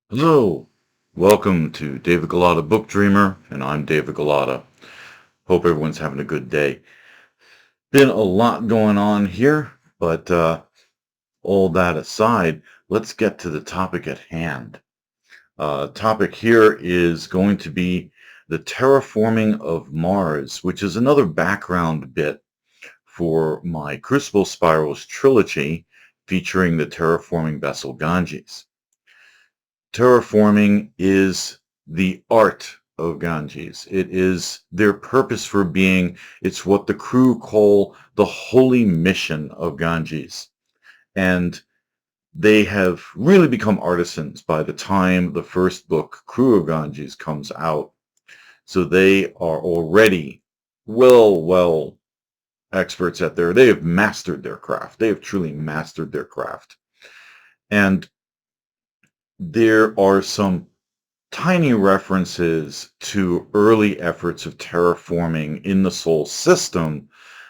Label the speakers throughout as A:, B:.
A: Hello, welcome to David Galata Book Dreamer, and I'm David Galata. Hope everyone's having a good day. Been a lot going on here, but all that aside, let's get to the topic at hand. Topic here is going to be the terraforming of Mars, which is another background bit for my Crucible Spirals trilogy featuring the terraforming vessel Ganges. Terraforming is the art of Ganges. It is their purpose for being. It's what the crew call the holy mission of Ganges. And they have really become artisans by the time the first book, Crew of Ganges, comes out. So they are already well experts at they have mastered their craft. They have truly mastered their craft. And there are some tiny references to early efforts of terraforming in the Sol system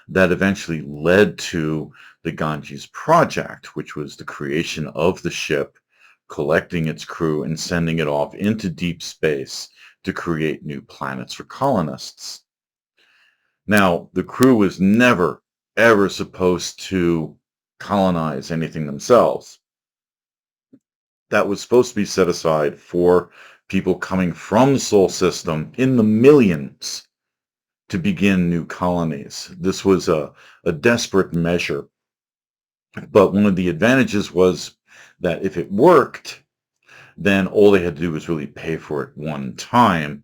A: that eventually led to the Ganges project, which was the creation of the ship, collecting its crew and sending it off into deep space to create new planets for colonists. Now, the crew was never, ever supposed to colonize anything themselves. That was supposed to be set aside for people coming from the Sol system in the millions to begin new colonies. This was a desperate measure. But one of the advantages was that if it worked, then all they had to do was really pay for it one time,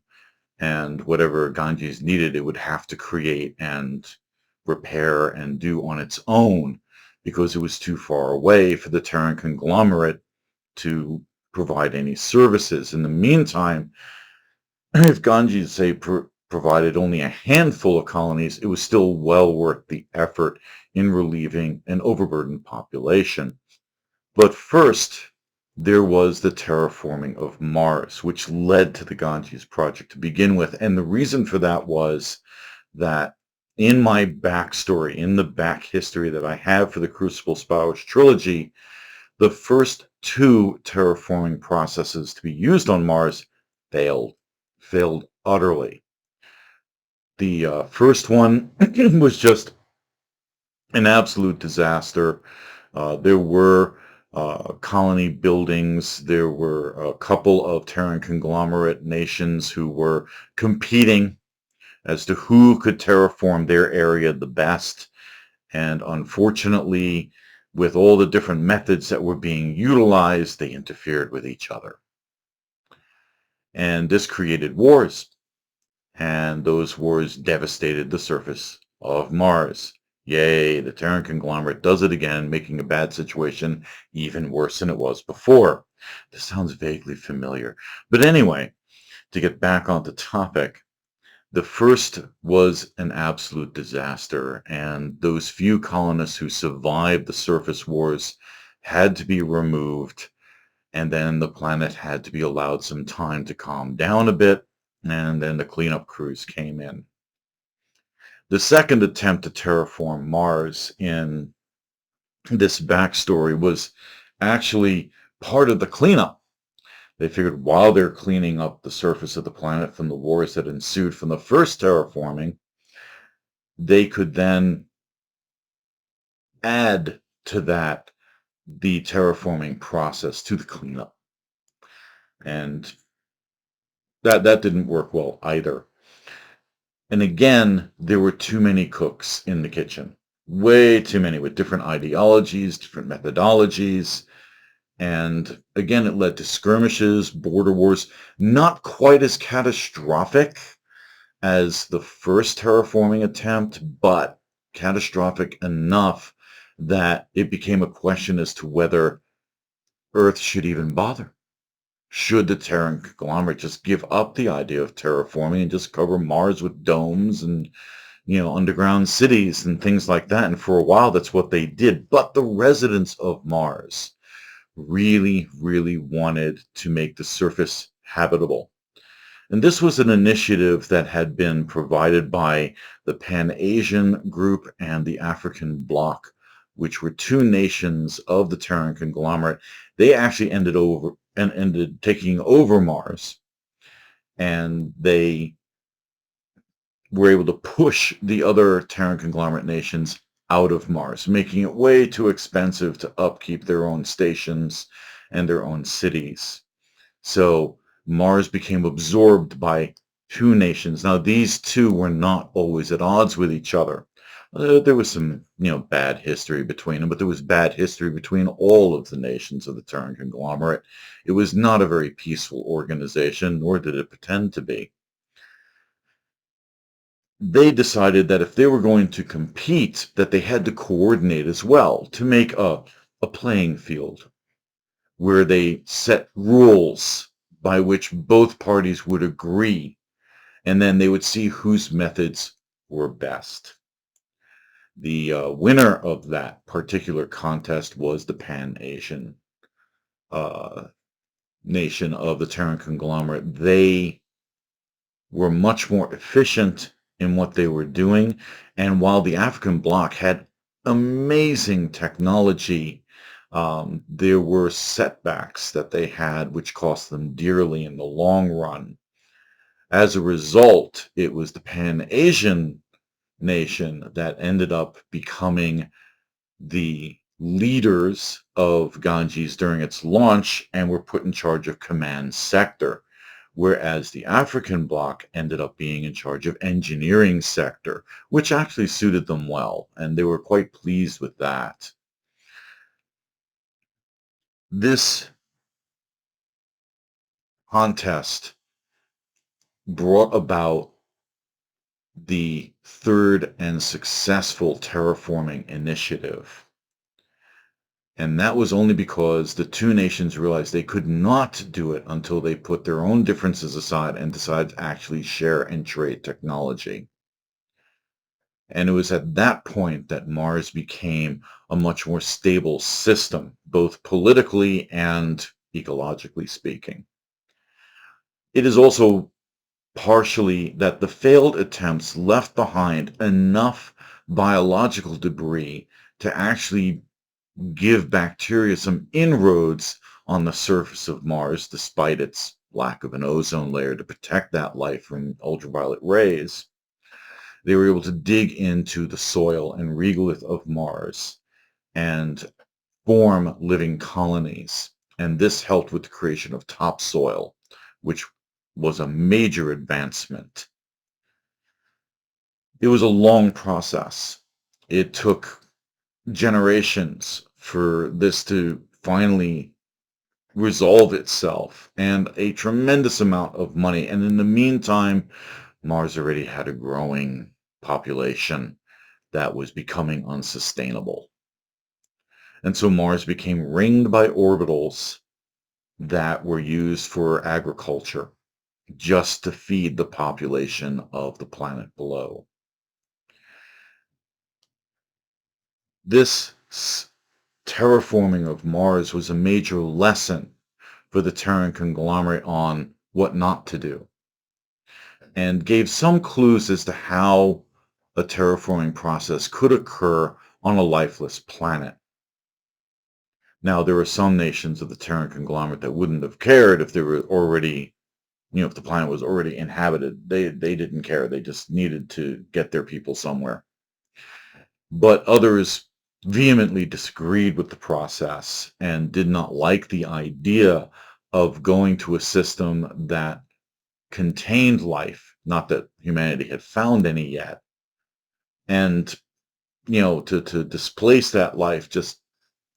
A: and whatever Ganges needed, it would have to create and repair and do on its own because it was too far away for the Terran conglomerate to provide any services. In the meantime, if Ganges, say, provided only a handful of colonies, it was still well worth the effort in relieving an overburdened population. But first, there was the terraforming of Mars, which led to the Ganges project to begin with. And the reason for that was that in my backstory, in the back history that I have for the Crucible Spirals trilogy, the first two terraforming processes to be used on Mars failed utterly. The first one was just an absolute disaster. There were colony buildings. There were a couple of Terran conglomerate nations who were competing as to who could terraform their area the best. And unfortunately, with all the different methods that were being utilized, they interfered with each other. And this created wars. And those wars devastated the surface of Mars. Yay, the Terran conglomerate does it again, making a bad situation even worse than it was before. This sounds vaguely familiar. But anyway, to get back on the topic, the first was an absolute disaster, and those few colonists who survived the surface wars had to be removed, and then the planet had to be allowed some time to calm down a bit, and then the cleanup crews came in. The second attempt to terraform Mars in this backstory was actually part of the cleanup. They figured while they're cleaning up the surface of the planet from the wars that ensued from the first terraforming, they could then add to that the terraforming process to the cleanup. And that didn't work well either. And again, there were too many cooks in the kitchen. Way too many with different ideologies, different methodologies. And again, it led to skirmishes, border wars, not quite as catastrophic as the first terraforming attempt, but catastrophic enough that it became a question as to whether Earth should even bother. Should the Terran conglomerate just give up the idea of terraforming and just cover Mars with domes and, underground cities and things like that? And for a while, that's what they did. But the residents of Mars really, really wanted to make the surface habitable. And this was an initiative that had been provided by the Pan-Asian group and the African bloc, which were two nations of the Terran conglomerate. They actually ended and ended taking over Mars, and they were able to push the other Terran conglomerate nations out of Mars, making it way too expensive to upkeep their own stations and their own cities. So Mars became absorbed by two nations. Now, these two were not always at odds with each other. There was some, bad history between them, but there was bad history between all of the nations of the Terran conglomerate. It was not a very peaceful organization, nor did it pretend to be. They decided that if they were going to compete, that they had to coordinate as well to make a playing field where they set rules by which both parties would agree, and then they would see whose methods were best. The winner of that particular contest was the Pan-Asian uh, nation of the Terran conglomerate. They were much more efficient in what they were doing, and while the African bloc had amazing technology, there were setbacks that they had which cost them dearly in the long run. As a result, it was the Pan-Asian nation that ended up becoming the leaders of Ganges during its launch and were put in charge of command sector, whereas the African bloc ended up being in charge of engineering sector, which actually suited them well, and they were quite pleased with that. This contest brought about the third and successful terraforming initiative. And that was only because the two nations realized they could not do it until they put their own differences aside and decided to actually share and trade technology. And it was at that point that Mars became a much more stable system, both politically and ecologically speaking. It is also partially that the failed attempts left behind enough biological debris to actually give bacteria some inroads on the surface of Mars, despite its lack of an ozone layer to protect that life from ultraviolet rays. They were able to dig into the soil and regolith of Mars and form living colonies. And this helped with the creation of topsoil, which was a major advancement. It was a long process. It took generations for this to finally resolve itself and a tremendous amount of money. And in the meantime, Mars already had a growing population that was becoming unsustainable. And so Mars became ringed by orbitals that were used for agriculture just to feed the population of the planet below. This terraforming of Mars was a major lesson for the Terran conglomerate on what not to do, and gave some clues as to how a terraforming process could occur on a lifeless planet. Now, there were some nations of the Terran conglomerate that wouldn't have cared if they were already, if the planet was already inhabited. They didn't care. They just needed to get their people somewhere. But others vehemently disagreed with the process and did not like the idea of going to a system that contained life, not that humanity had found any yet. And, to displace that life just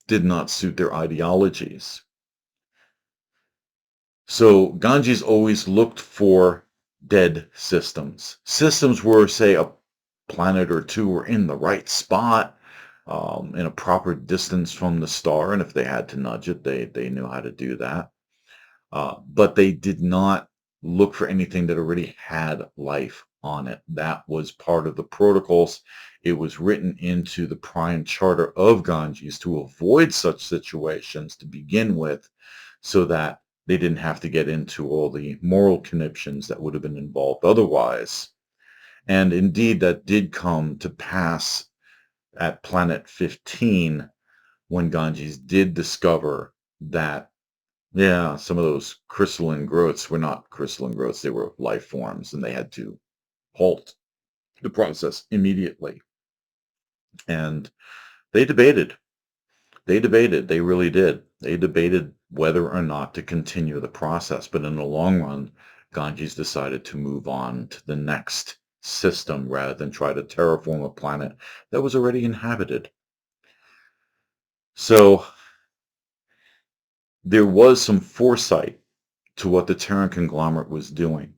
A: did not suit their ideologies. So Ganges always looked for dead systems. Systems where, say, a planet or two were in the right spot, in a proper distance from the star, and if they had to nudge it, they knew how to do that. But they did not look for anything that already had life on it. That was part of the protocols. It was written into the Prime Charter of Ganges to avoid such situations to begin with, so that they didn't have to get into all the moral conniptions that would have been involved otherwise. And indeed, that did come to pass at Planet 15 when Ganges did discover that Yeah, some of those crystalline growths were not crystalline growths, they were life forms, and they had to halt the process immediately. And they debated. They debated. They really did. They debated whether or not to continue the process. But in the long run, Ganges decided to move on to the next system rather than try to terraform a planet that was already inhabited. So there was some foresight to what the Terran conglomerate was doing.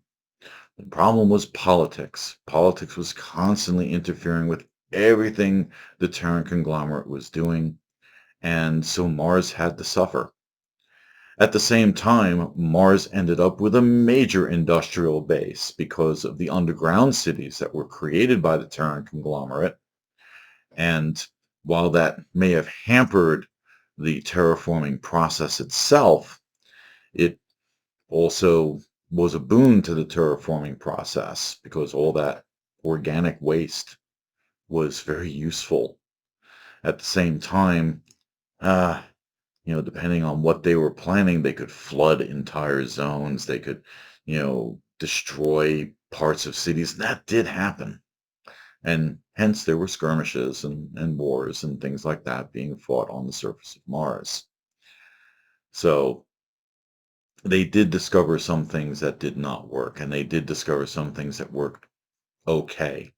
A: The problem was politics. Politics was constantly interfering with everything the Terran conglomerate was doing, and so Mars had to suffer. At the same time, Mars ended up with a major industrial base because of the underground cities that were created by the Terran conglomerate. And while that may have hampered the terraforming process itself, it also was a boon to the terraforming process because all that organic waste was very useful. At the same time, uh, depending on what they were planning, they could flood entire zones. They could, destroy parts of cities. That did happen. And hence there were skirmishes and wars and things like that being fought on the surface of Mars. So they did discover some things that did not work, and they did discover some things that worked okay.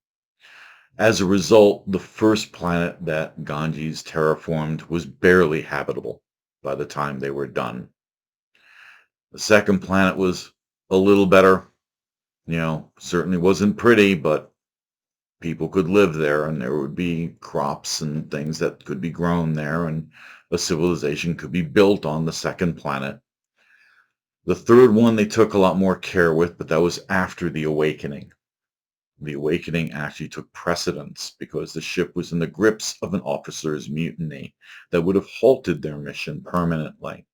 A: As a result, the first planet that Ganges terraformed was barely habitable by the time they were done. The second planet was a little better. Certainly wasn't pretty, but people could live there and there would be crops and things that could be grown there and a civilization could be built on the second planet. The third one they took a lot more care with, but that was after the awakening. The awakening actually took precedence because the ship was in the grips of an officer's mutiny that would have halted their mission permanently.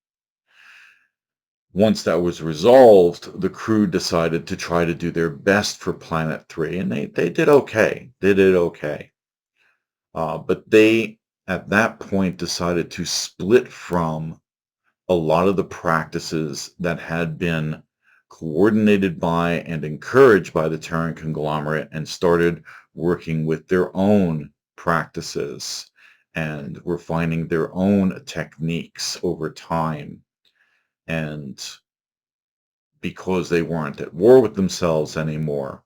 A: Once that was resolved, the crew decided to try to do their best for Planet 3, and they did okay. They did okay. But they, at that point, decided to split from a lot of the practices that had been coordinated by and encouraged by the Terran conglomerate and started working with their own practices and refining their own techniques over time. And because they weren't at war with themselves anymore,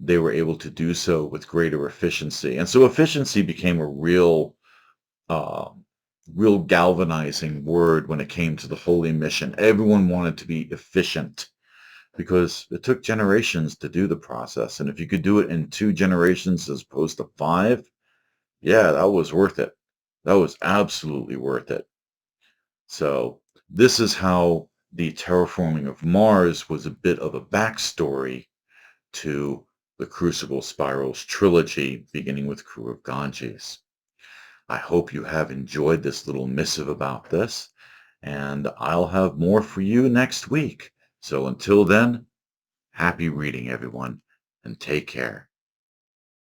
A: they were able to do so with greater efficiency. And so efficiency became a uh, real galvanizing word when it came to the holy mission. Everyone wanted to be efficient because it took generations to do the process. And if you could do it in 2 generations as opposed to 5, yeah, that was worth it. That was absolutely worth it. So this is how the terraforming of Mars was a bit of a backstory to the Crucible Spirals trilogy, beginning with Crew of Ganges. I hope you have enjoyed this little missive about this, and I'll have more for you next week. So until then, happy reading, everyone, and take care.